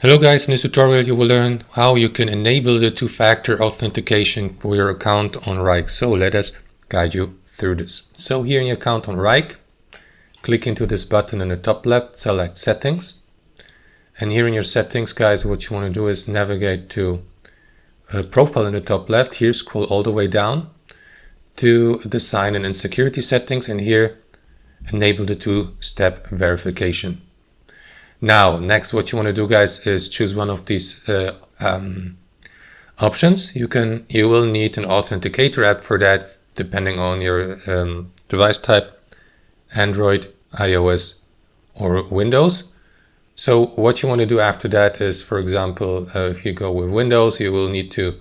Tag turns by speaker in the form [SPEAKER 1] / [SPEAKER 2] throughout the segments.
[SPEAKER 1] Hello guys, in this tutorial you will learn how you can enable the two-factor authentication for your account on Wrike. So let us guide you through this. So here in your account on Wrike, click into this button in the top left, select settings. And here in your settings, guys, what you want to do is navigate to profile in the top left. Here scroll all the way down to the sign-in and security settings, and here enable the two-step verification. Now, next, what you want to do, guys, is choose one of these options. You will need an authenticator app for that, depending on your device type, Android, iOS, or Windows. So what you want to do after that is, for example, if you go with Windows, you will need to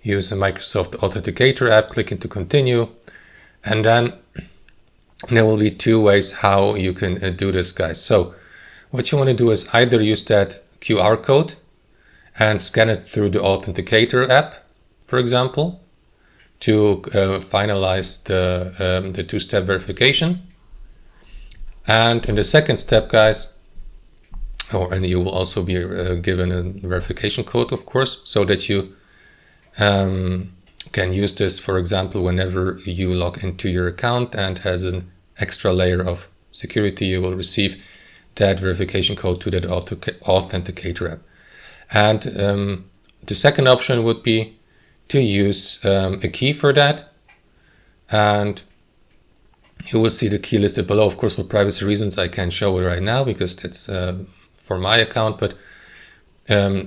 [SPEAKER 1] use a Microsoft Authenticator app, click into continue, and then there will be two ways how you can do this, guys. So what you want to do is either use that QR code and scan it through the Authenticator app, for example, to finalize the two-step verification. And in the second step, guys, and you will also be given a verification code, of course, so that you can use this, for example, whenever you log into your account and has an extra layer of security, you will receive that verification code to that authenticator app. And the second option would be to use a key for that, and you will see the key listed below. Of course, for privacy reasons I can't show it right now because that's for my account, but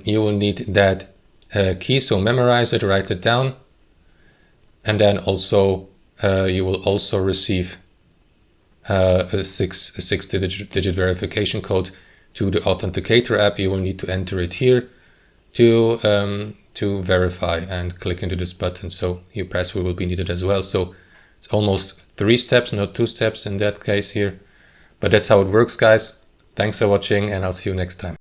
[SPEAKER 1] you will need that key, so memorize it, write it down, and then also you will also receive a six-digit verification code to the Authenticator app. You will need to enter it here to verify and click into this button. So your password will be needed as well. So it's almost 3 steps, not 2 steps in that case here. But that's how it works, guys. Thanks for watching, and I'll see you next time.